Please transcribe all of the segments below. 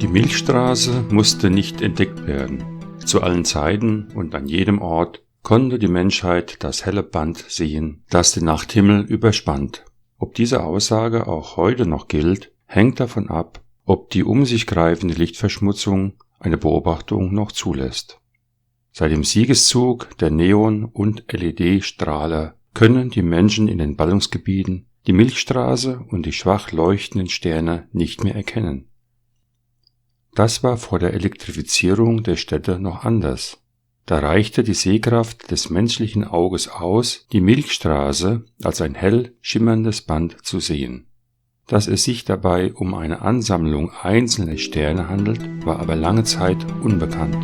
Die Milchstraße musste nicht entdeckt werden. Zu allen Zeiten und an jedem Ort konnte die Menschheit das helle Band sehen, das den Nachthimmel überspannt. Ob diese Aussage auch heute noch gilt, hängt davon ab, ob die um sich greifende Lichtverschmutzung eine Beobachtung noch zulässt. Seit dem Siegeszug der Neon- und LED-Strahler können die Menschen in den Ballungsgebieten die Milchstraße und die schwach leuchtenden Sterne nicht mehr erkennen. Das war vor der Elektrifizierung der Städte noch anders. Da reichte die Sehkraft des menschlichen Auges aus, die Milchstraße als ein hell schimmerndes Band zu sehen. Dass es sich dabei um eine Ansammlung einzelner Sterne handelt, war aber lange Zeit unbekannt.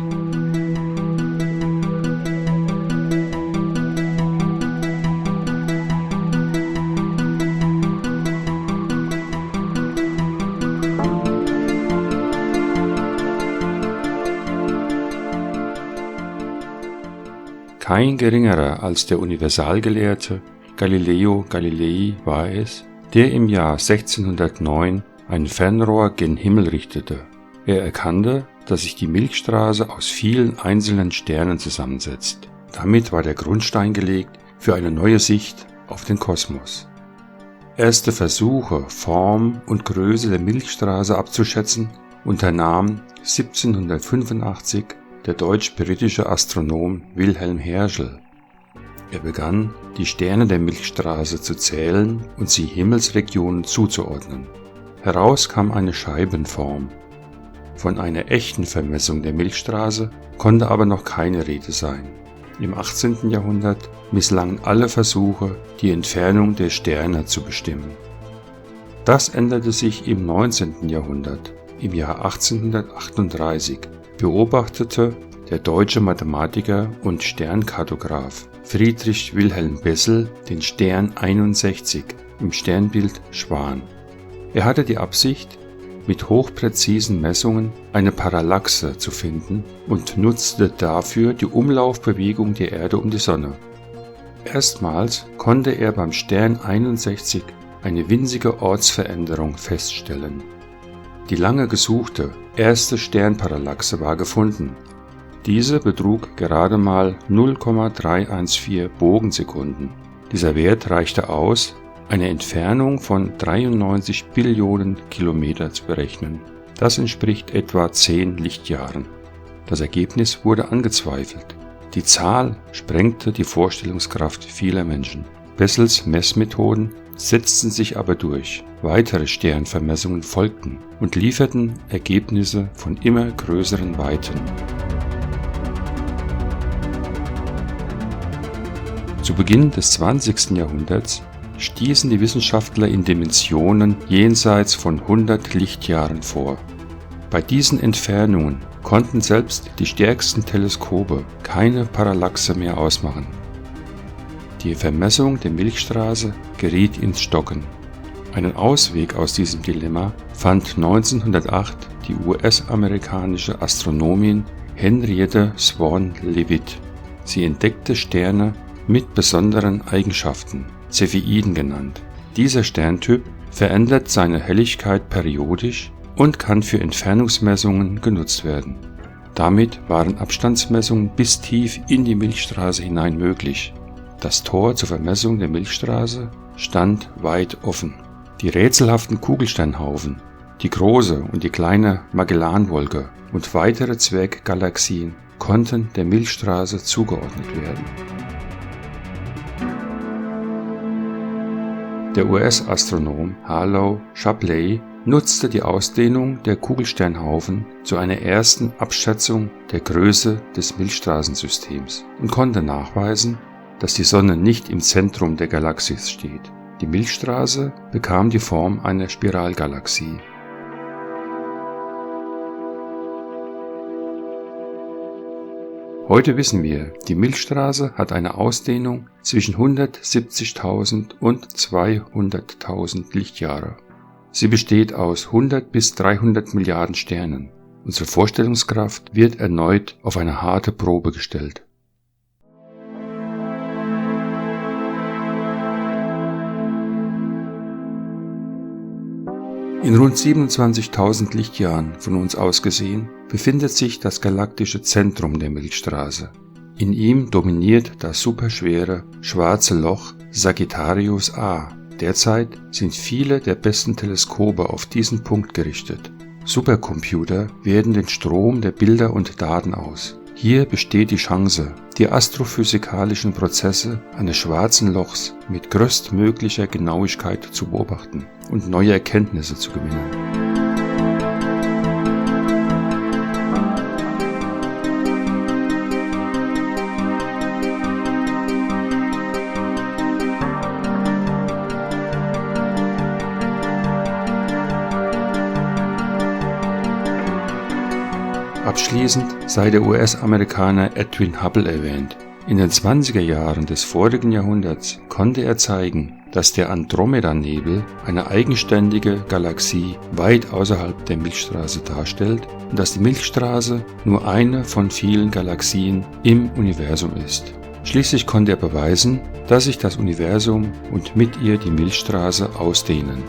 Kein geringerer als der Universalgelehrte Galileo Galilei war es, der im Jahr 1609 ein Fernrohr gen Himmel richtete. Er erkannte, dass sich die Milchstraße aus vielen einzelnen Sternen zusammensetzt. Damit war der Grundstein gelegt für eine neue Sicht auf den Kosmos. Erste Versuche, Form und Größe der Milchstraße abzuschätzen, unternahm 1785 der deutsch-britische Astronom Wilhelm Herschel. Er begann, die Sterne der Milchstraße zu zählen und sie Himmelsregionen zuzuordnen. Heraus kam eine Scheibenform. Von einer echten Vermessung der Milchstraße konnte aber noch keine Rede sein. Im 18. Jahrhundert misslangen alle Versuche, die Entfernung der Sterne zu bestimmen. Das änderte sich im 19. Jahrhundert. Im Jahr 1838 beobachtete der deutsche Mathematiker und Sternkartograph Friedrich Wilhelm Bessel den Stern 61 im Sternbild Schwan. Er hatte die Absicht, mit hochpräzisen Messungen eine Parallaxe zu finden und nutzte dafür die Umlaufbewegung der Erde um die Sonne. Erstmals konnte er beim Stern 61 eine winzige Ortsveränderung feststellen. Die lange gesuchte erste Sternparallaxe war gefunden. Diese betrug gerade mal 0,314 Bogensekunden. Dieser Wert reichte aus, eine Entfernung von 93 Billionen Kilometer zu berechnen. Das entspricht etwa 10 Lichtjahren. Das Ergebnis wurde angezweifelt. Die Zahl sprengte die Vorstellungskraft vieler Menschen. Bessels Messmethoden setzten sich aber durch. Weitere Sternvermessungen folgten und lieferten Ergebnisse von immer größeren Weiten. Zu Beginn des 20. Jahrhunderts stießen die Wissenschaftler in Dimensionen jenseits von 100 Lichtjahren vor. Bei diesen Entfernungen konnten selbst die stärksten Teleskope keine Parallaxe mehr ausmachen. Die Vermessung der Milchstraße geriet ins Stocken. Einen Ausweg aus diesem Dilemma fand 1908 die US-amerikanische Astronomin Henrietta Swan Leavitt. Sie entdeckte Sterne mit besonderen Eigenschaften, Cepheiden genannt. Dieser Sterntyp verändert seine Helligkeit periodisch und kann für Entfernungsmessungen genutzt werden. Damit waren Abstandsmessungen bis tief in die Milchstraße hinein möglich. Das Tor zur Vermessung der Milchstraße stand weit offen. Die rätselhaften Kugelsternhaufen, die große und die kleine Magellanwolke und weitere Zwerggalaxien konnten der Milchstraße zugeordnet werden. Der US-Astronom Harlow Shapley nutzte die Ausdehnung der Kugelsternhaufen zu einer ersten Abschätzung der Größe des Milchstraßensystems und konnte nachweisen, dass die Sonne nicht im Zentrum der Galaxis steht. Die Milchstraße bekam die Form einer Spiralgalaxie. Heute wissen wir, die Milchstraße hat eine Ausdehnung zwischen 170.000 und 200.000 Lichtjahre. Sie besteht aus 100 bis 300 Milliarden Sternen. Unsere Vorstellungskraft wird erneut auf eine harte Probe gestellt. In rund 27.000 Lichtjahren von uns aus gesehen befindet sich das galaktische Zentrum der Milchstraße. In ihm dominiert das superschwere schwarze Loch Sagittarius A. Derzeit sind viele der besten Teleskope auf diesen Punkt gerichtet. Supercomputer werten den Strom der Bilder und Daten aus. Hier besteht die Chance, die astrophysikalischen Prozesse eines schwarzen Lochs mit größtmöglicher Genauigkeit zu beobachten und neue Erkenntnisse zu gewinnen. Abschließend sei der US-Amerikaner Edwin Hubble erwähnt. In den 20er Jahren des vorigen Jahrhunderts konnte er zeigen, dass der Andromeda-Nebel eine eigenständige Galaxie weit außerhalb der Milchstraße darstellt und dass die Milchstraße nur eine von vielen Galaxien im Universum ist. Schließlich konnte er beweisen, dass sich das Universum und mit ihr die Milchstraße ausdehnen.